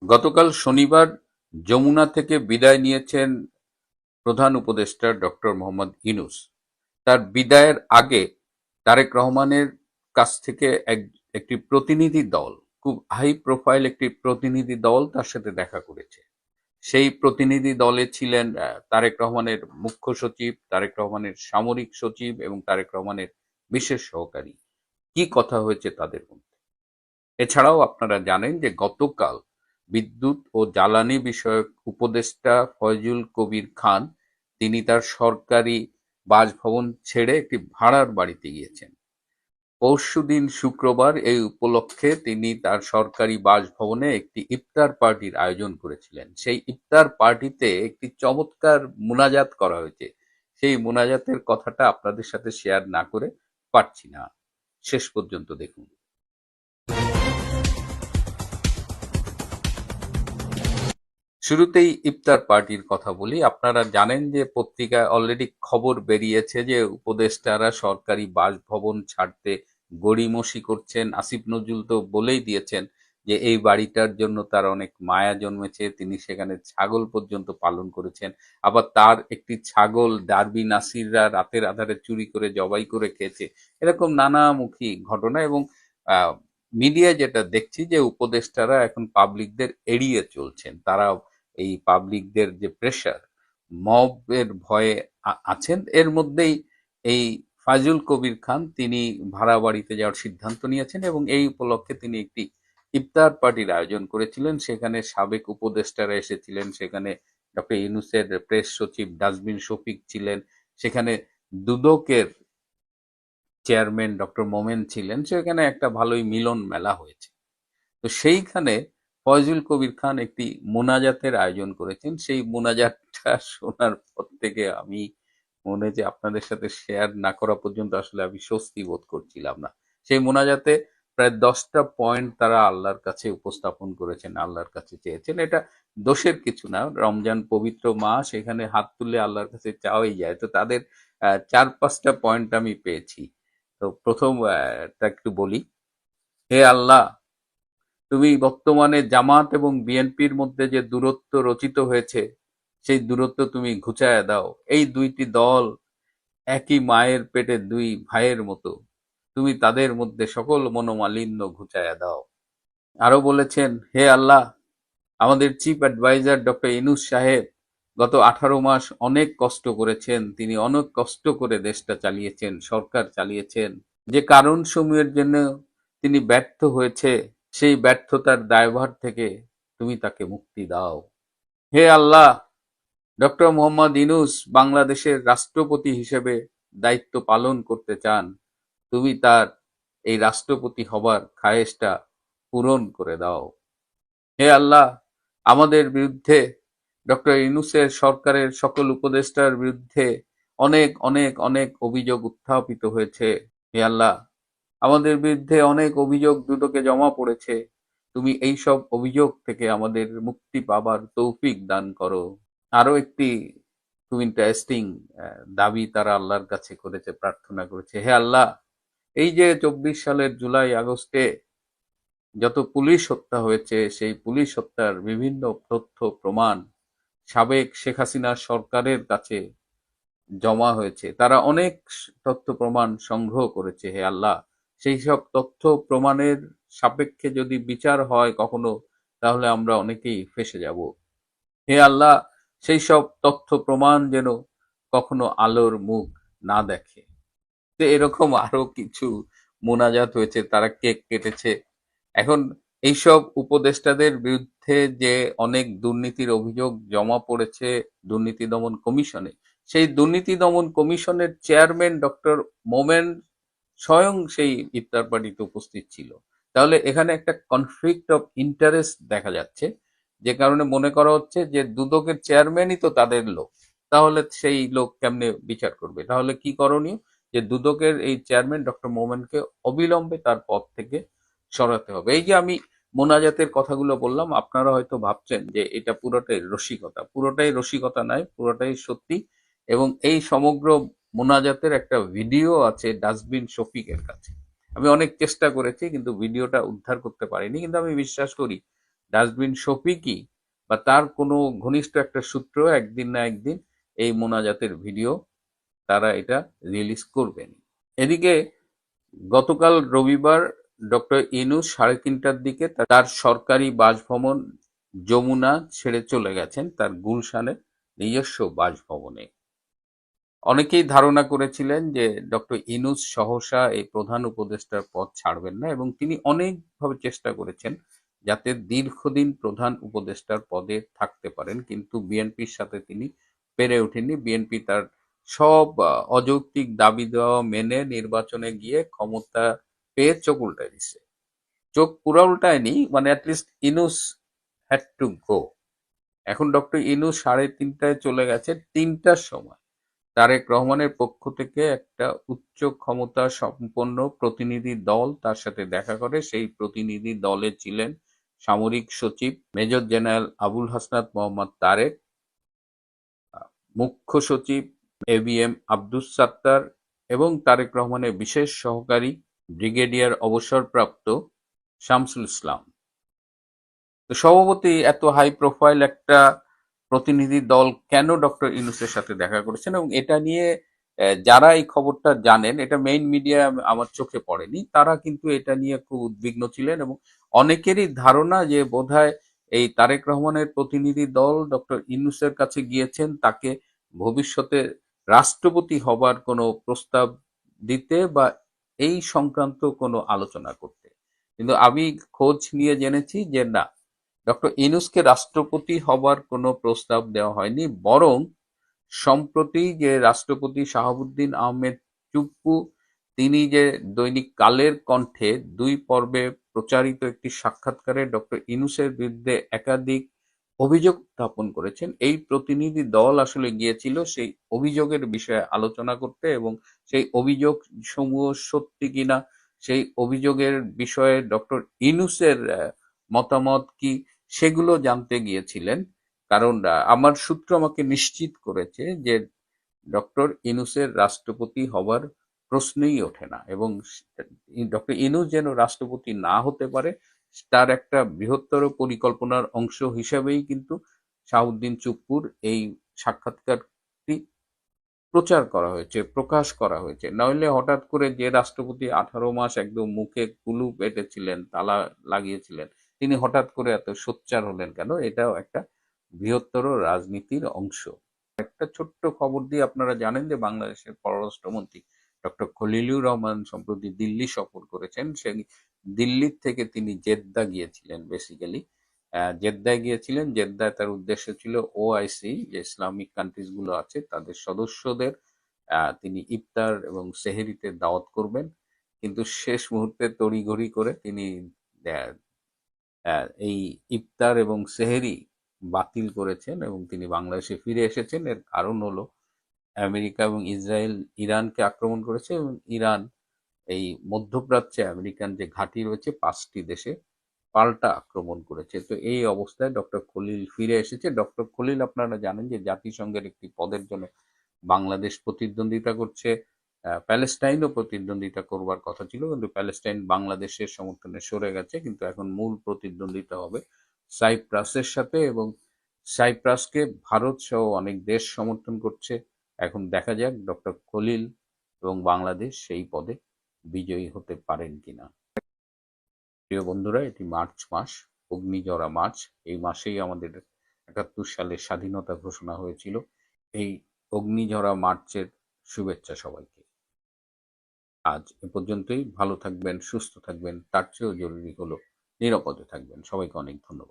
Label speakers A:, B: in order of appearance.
A: গতকাল শনিবার যমুনা থেকে বিদায় নিয়েছেন প্রধান উপদেষ্টা ডক্টর মোহাম্মদ ইউনূস। তার বিদায়ের আগে তারেক রহমানের কাছ থেকে একটি প্রতিনিধি দল, খুব হাই প্রোফাইল একটি প্রতিনিধি দল তার সাথে দেখা করেছে। সেই প্রতিনিধি দলে ছিলেন তারেক রহমানের মুখ্য সচিব, তারেক রহমানের সামরিক সচিব এবং তারেক রহমানের বিশেষ সহকারী। কি কথা হয়েছে তাদের মধ্যে? এছাড়াও আপনারা জানেন যে গতকাল বিদ্যুৎ ও জ্বালানি বিষয়ক উপদেষ্টা ফয়জুল কবির খান তিনি তার সরকারি বাসভবন ছেড়ে একটি ভাড়ার বাড়িতে গিয়েছেন। পরশুদিন শুক্রবার এই উপলক্ষে তিনি তার সরকারি বাসভবনে একটি ইফতার পার্টির আয়োজন করেছিলেন। সেই ইফতার পার্টিতে একটি চমৎকার মুনাজাত করা হয়েছে। সেই মুনাজাতের কথাটা আপনাদের সাথে শেয়ার না করে পারছি না। শেষ পর্যন্ত দেখুন। শুরুতেই ইফতার পার্টির কথা বলি। আপনারা জানেন যে পত্রিকায় অলরেডি খবর বেরিয়েছে যে উপদেষ্টারা সরকারি বাসভবন ছাড়তে গড়িমসি করছেন। আসিফ নজরুল তো বলেই দিয়েছেন যে এই বাড়িটার জন্য তার অনেক মায়া জন্মেছে, তিনি সেখানে ছাগল পর্যন্ত পালন করেছেন। আবার তার একটি ছাগল ডার্বি নাসিররা রাতের আধারে চুরি করে জবাই করে খেয়েছে। এরকম নানামুখী ঘটনা এবং মিডিয়ায় যেটা দেখছি যে উপদেষ্টারা এখন পাবলিকদের এড়িয়ে চলছেন। তারা এই পাবলিকদের যে প্রেশার, মবের ভয়ে আছেন। এর মধ্যেই এই ফাজুল কবির খান তিনি ভাড়া বাড়িতে যাওয়ার সিদ্ধান্ত নিয়েছেন এবং এই উপলক্ষে তিনি একটি ইফতার পার্টির আয়োজন করেছিলেন। সেখানে সাবেক উপদেষ্টারা এসেছিলেন, সেখানে ডক্টর ইউনূসের প্রেস সচিব ডাস্টবিন শফিক ছিলেন, সেখানে দুদকের চেয়ারম্যান ডক্টর মোমেন ছিলেন। সেখানে একটা ভালোই মিলন মেলা হয়েছে। তো সেইখানে ফয়জুল কবির খান একটি মোনাজাতের আয়োজন করেছেন। সেই মোনাজাতটা শোনার পর থেকে আমি মনে যে আপনাদের সাথে শেয়ার না করা পর্যন্ত আসলে আমি স্বস্তি বোধ করছিলাম না। সেই মোনাজাতে প্রায় 10টা পয়েন্ট তারা আল্লাহর কাছে উপস্থাপন করেছেন, আল্লাহর কাছে চেয়েছেন। এটা দোষের কিছু না, রমজান পবিত্র মাস, এখানে হাত তুলে আল্লাহর কাছে চাওয়াই যায়। তো তাদের 4-5টা পয়েন্ট আমি পেয়েছি। তো প্রথম টা একটু বলি। হে আল্লাহ, তুমি বর্তমানে জামাত এবং বিএনপির মধ্যে যে দূরত্ব রচিত হয়েছে সেই দূরত্ব তুমি ঘুচায়া দাও। এই দুইটি দল একই মায়ের পেটে দুই ভাইয়ের মতো, তুমি তাদের মধ্যে সকল মনোমালিন্য ঘুচায়া দাও। আরো বলেছেন, হে আল্লাহ, আমাদের চিফ অ্যাডভাইজার ডক্টর ইউনূস সাহেব গত 18 মাস অনেক কষ্ট করেছেন। তিনি অনেক কষ্ট করে দেশটা চালিয়েছেন, সরকার চালিয়েছেন। যে কারণসমূহের জন্য তিনি ব্যর্থ হয়েছে, সেই ব্যর্থতার দায়ভার থেকে তুমি তাকে মুক্তি দাও। হে আল্লাহ, ডক্টর মোহাম্মদ ইউনূস বাংলাদেশের রাষ্ট্রপতি হিসেবে দায়িত্ব পালন করতে চান, তুমি তার এই রাষ্ট্রপতি হবার খায়েশটা পূরণ করে দাও। হে আল্লাহ, আমাদের বিরুদ্ধে ডক্টর ইউনূসের সরকারের সকল উপদেষ্টার বিরুদ্ধে অনেক অনেক অনেক অভিযোগ উত্থাপিত হয়েছে। হে আল্লাহ, আমাদের বিরুদ্ধে অনেক অভিযোগ দুদকে জমা পড়েছে, তুমি এই সব অভিযোগ থেকে আমাদের মুক্তি পাবার তৌফিক দান করো। আরো একটি খুব ইন্টারেস্টিং দাবি তারা আল্লাহর কাছে করেছে, প্রার্থনা করেছে। হে আল্লাহ, এই যে 24 সালের জুলাই আগস্টে যত পুলিশ হত্যা হয়েছে, সেই পুলিশ হত্যার বিভিন্ন তথ্য প্রমাণ সাবেক শেখ হাসিনা সরকারের কাছে জমা হয়েছে। তারা অনেক তথ্য প্রমাণ সংগ্রহ করেছে। হে আল্লাহ, সেই সব তথ্য প্রমাণের সাপেক্ষে যদি বিচার হয় কখনো, তাহলে আমরা অনেকেই ফেঁসে যাব। হে আল্লাহ, সেই সব তথ্য প্রমাণ যেন কখনো আলোর মুখ না দেখে। তো এরকম আরো কিছু মোনাজাত হয়েছে, তারা কেক কেটেছে। এখন এইসব উপদেষ্টাদের বিরুদ্ধে যে অনেক দুর্নীতির অভিযোগ জমা পড়েছে দুর্নীতি দমন কমিশনে, সেই দুর্নীতি দমন কমিশনের চেয়ারম্যান ডক্টর মোমেন স্বয়ং সেই ইফতার পার্টিতে উপস্থিত ছিল। তাহলে এখানে একটা কনফ্লিক্ট অফ ইন্টারেস্ট দেখা যাচ্ছে, যে কারণে মনে করা হচ্ছে যে দুদকের চেয়ারম্যানই তো তাদের লোক, তাহলে সেই লোক কেমনে বিচার করবে? তাহলে কি করণীয়? যে দুদকের এই চেয়ারম্যান ডক্টর মোমেনকে অবিলম্বে তার পদ থেকে সরাতে হবে। এই যে আমি মোনাজাতের কথাগুলো বললাম, আপনারা হয়তো ভাবছেন যে এটা পুরোটাই রসিকতা। পুরোটাই রসিকতা নয়, পুরোটাই সত্যি। এবং এই সমগ্র মোনাজাতের একটা ভিডিও আছে ডাস্টবিন শফিকের কাছে। আমি অনেক চেষ্টা করেছি কিন্তু ভিডিওটা উদ্ধার করতে পারিনি, কিন্তু আমি বিশ্বাস করি ডাস্টবিন শফিকই বা তার কোনো ঘনিষ্ঠ একটা সূত্র একদিন না একদিন এই মোনাজাতের ভিডিও তারা এটা রিলিজ করবেন। এদিকে গতকাল রবিবার ডক্টর ইউনূস 3:30টার দিকে তার সরকারি বাসভবন যমুনা ছেড়ে চলে গেছেন তার গুলশানের নিজস্ব বাসভবনে। অনেকেই ধারণা করেছিলেন যে ডক্টর ইউনূস সহসা এই প্রধান উপদেষ্টার পদ ছাড়বেন না এবং তিনি অনেকভাবে চেষ্টা করেছেন যাতে দীর্ঘদিন প্রধান উপদেষ্টার পদে থাকতে পারেন, কিন্তু বিএনপির সাথে তিনি পেরে ওঠেননি। বিএনপি তার সব অযৌক্তিক দাবি দেওয়া মেনে নির্বাচনে গিয়ে ক্ষমতা পেয়ে চোখ উল্টায় দিচ্ছে। চোখ পুরা উল্টায়নি, মানে at least Yunus had to go. এখন ডক্টর ইউনূস 3:30টায় চলে গেছে। 3টার সময় তারেক রহমানের পক্ষ থেকে একটা উচ্চ ক্ষমতা সম্পন্ন প্রতিনিধি দল তার সাথে দেখা করে। সেই প্রতিনিধি দলে ছিলেন সামরিক সচিব মেজর জেনারেল আবুল হাসনাত মোহাম্মদ তারেক, মুখ্য সচিব এবিএম আব্দুস সাত্তার এবং তারেক রহমানের বিশেষ সহকারী ব্রিগেডিয়ার অবসরপ্রাপ্ত শামসুল ইসলাম। তো স্বভাবতই এত হাই প্রোফাইল একটা প্রতিনিধি দল কেন ডক্টর ইউনূসের সাথে দেখা করেছেন, এবং এটা নিয়ে যারা এই খবরটা জানেন, এটা মেইন মিডিয়া আমার চোখে পড়েনি, তারা কিন্তু এটা নিয়ে খুব উদ্বিগ্ন ছিলেন এবং অনেকেরই ধারণা যে বোধহয় এই তারেক রহমানের প্রতিনিধি দল ডক্টর ইউনূসের কাছে গিয়েছেন তাকে ভবিষ্যতে রাষ্ট্রপতি হবার কোনো প্রস্তাব দিতে বা এই সংক্রান্ত কোনো আলোচনা করতে। কিন্তু আমি খোঁজ নিয়ে জেনেছি যে না, ডক্টর ইউনূসকে রাষ্ট্রপতি হবার কোনো প্রস্তাব দেওয়া হয়নি, বরং সম্প্রতি যে রাষ্ট্রপতি শাহাবুদ্দিন আহমেদ চুপ্পু তিনি যে দৈনিক কালের কণ্ঠে 2 পর্বে প্রচারিত একটি সাক্ষাৎকারে ডক্টর ইউনূসের বিরুদ্ধে একাধিক অভিযোগ উত্থাপন করেছেন। এই প্রতিনিধি দল আসলে গিয়েছিল সেই অভিযোগের বিষয়ে আলোচনা করতে এবং সেই অভিযোগ সমূহ সত্যি কিনা, সেই অভিযোগের বিষয়ে ডক্টর ইউনূসের মতামত কি, সেগুলো জানতে গিয়েছিলেন। কারণ আমার সূত্র আমাকে নিশ্চিত করেছে যে ডক্টর ইউনূসের রাষ্ট্রপতি হবার প্রশ্নই ওঠে না, এবং ডক্টর ইউনূস যেন রাষ্ট্রপতি না হতে পারে তার একটা বৃহত্তর পরিকল্পনার অংশ হিসেবেই কিন্তু শাহাবুদ্দিন চুপ্পুর এই সাক্ষাৎকারটি প্রচার করা হয়েছে, প্রকাশ করা হয়েছে। নইলে হঠাৎ করে যে রাষ্ট্রপতি 18 মাস একদম মুখে কুলুপ এঁটেছিলেন, তালা লাগিয়েছিলেন, তিনি হঠাৎ করে এত সোচ্চার হলেন কেন? এটাও একটা বৃহত্তর রাজনীতির অংশ। একটা ছোট্ট খবর দিয়ে আপনারা জানেন যে বাংলাদেশের পররাষ্ট্রমন্ত্রী ডক্টর খলিলুর রহমান সম্প্রতি দিল্লি সফর করেছেন। সেই দিল্লির থেকে তিনি জেদ্দা গিয়েছিলেন। বেসিক্যালি জেদ্দায় গিয়েছিলেন। জেদ্দায় তার উদ্দেশ্য ছিল ওআইসি যে ইসলামিক কান্ট্রিজ গুলো আছে তাদের সদস্যদের তিনি ইফতার এবং সেহেরিতে দাওয়াত করবেন, কিন্তু শেষ মুহূর্তে তড়িঘড়ি করে তিনি এই ইফতার এবং সেহেরি বাতিল করেছেন এবং তিনি বাংলাদেশে ফিরে এসেছেন। এর কারণ হলো আমেরিকা এবং ইসরায়েল ইরানকে আক্রমণ করেছে এবং ইরান এই মধ্যপ্রাচ্যে আমেরিকান যে ঘাঁটি রয়েছে 5টি দেশে পাল্টা আক্রমণ করেছে। তো এই অবস্থায় ডক্টর খলিল ফিরে এসেছে। ডক্টর খলিল আপনারা জানেন যে জাতিসংঘের একটি পদের জন্য বাংলাদেশ প্রতিদ্বন্দ্বিতা করছে। প্যালেস্টাইনও প্রতিদ্বন্দ্বিতা করবার কথা ছিল, কিন্তু প্যালেস্টাইন বাংলাদেশের সমর্থনে সরে গেছে। কিন্তু এখন মূল প্রতিদ্বন্দ্বিতা হবে সাইপ্রাসের সাথে এবং সাইপ্রাসকে ভারত সহ অনেক দেশ সমর্থন করছে। এখন দেখা যাক ডক্টর খলিল এবং বাংলাদেশ সেই পদে বিজয়ী হতে পারেন কিনা। প্রিয় বন্ধুরা, এটি মার্চ মাস, অগ্নিঝরা মার্চ। এই মাসেই আমাদের 71 সালে স্বাধীনতা ঘোষণা হয়েছিল। এই অগ্নিঝরা মার্চের শুভেচ্ছা সবাইকে। আজ এ পর্যন্তই। ভালো থাকবেন, সুস্থ থাকবেন, তার চেয়েও জরুরি হলো নিরাপদে থাকবেন। সবাইকে অনেক ধন্যবাদ।